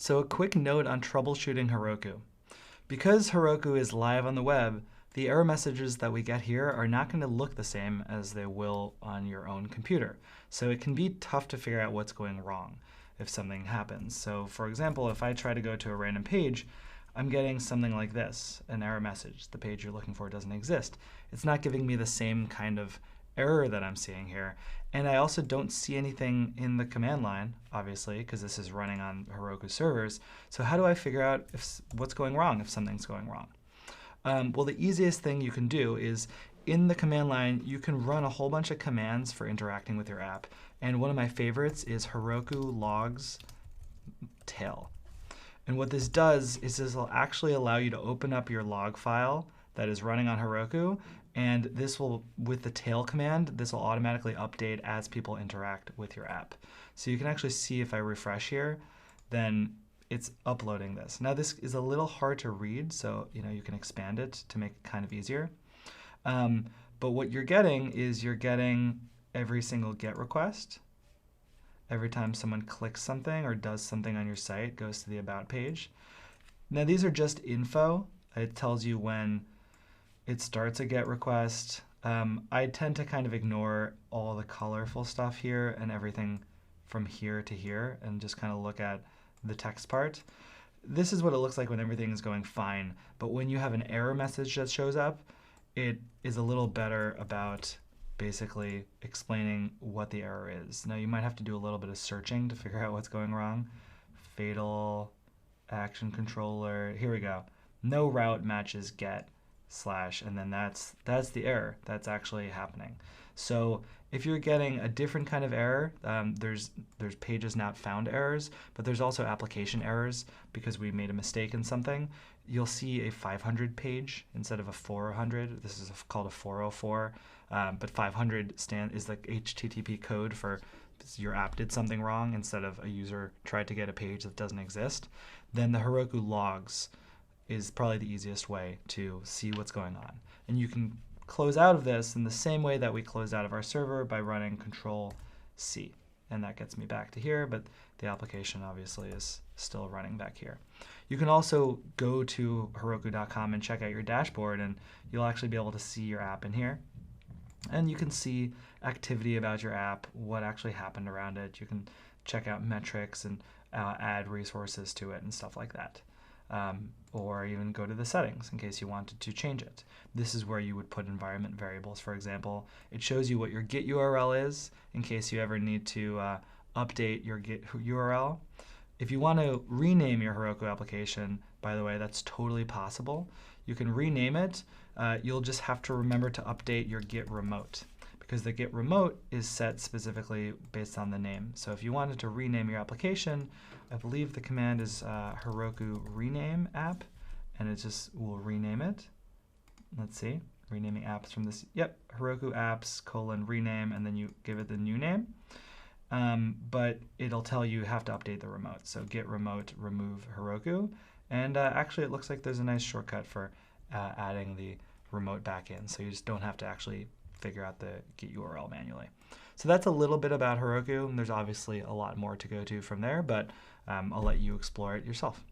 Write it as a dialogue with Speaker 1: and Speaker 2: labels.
Speaker 1: So a quick note on troubleshooting Heroku. Because Heroku is live on the web, the error messages that we get here are not going to look the same as they will on your own computer. So it can be tough to figure out what's going wrong if something happens. So for example, if I try to go to a random page, I'm getting something like this, an error message. The page you're looking for doesn't exist. It's not giving me the same kind of error that I'm seeing here. And I also don't see anything in the command line, obviously, because this is running on Heroku servers. So how do I figure out what's going wrong, if something's going wrong? Well, the easiest thing you can do is in the command line, you can run a whole bunch of commands for interacting with your app. And one of my favorites is Heroku logs tail. And what this does is this will actually allow you to open up your log file that is running on Heroku, and this will, with the tail command, this will automatically update as people interact with your app. So you can actually see if I refresh here, then it's uploading this. Now this is a little hard to read, so you can expand it to make it kind of easier. But what you're getting is you're getting every single GET request. Every time someone clicks something or does something on your site, goes to the About page. Now these are just info. It tells you when it starts a GET request. I tend to kind of ignore all the colorful stuff here and everything from here to here and just kind of look at the text part. This is what it looks like when everything is going fine. But when you have an error message that shows up, it is a little better about basically explaining what the error is. Now you might have to do a little bit of searching to figure out what's going wrong. Fatal action controller, here we go. No route matches get / and then that's the error that's actually happening. So if you're getting a different kind of error, there's pages not found errors, but there's also application errors because we made a mistake in something. You'll see a 500 page instead of a 400. This is called a 404, but 500 is like HTTP code for your app did something wrong instead of a user tried to get a page that doesn't exist. Then the Heroku logs is probably the easiest way to see what's going on. And you can close out of this in the same way that we closed out of our server by running Control-C. And that gets me back to here, but the application obviously is still running back here. You can also go to Heroku.com and check out your dashboard, and you'll actually be able to see your app in here. And you can see activity about your app, what actually happened around it. You can check out metrics and add resources to it and stuff like that. Or even go to the settings in case you wanted to change it. This is where you would put environment variables, for example. It shows you what your Git URL is in case you ever need to update your Git URL. If you want to rename your Heroku application, by the way, that's totally possible. You can rename it. You'll just have to remember to update your Git remote because the Git remote is set specifically based on the name. So if you wanted to rename your application, I believe the command is Heroku rename app, and it just will rename it. Let's see, renaming apps from this. Yep, Heroku apps : rename, and then you give it the new name. But it'll tell you have to update the remote. So git remote remove Heroku, and actually it looks like there's a nice shortcut for adding the remote back in. So you just don't have to actually figure out the Git URL manually. So that's a little bit about Heroku. There's obviously a lot more to go to from there, but I'll let you explore it yourself.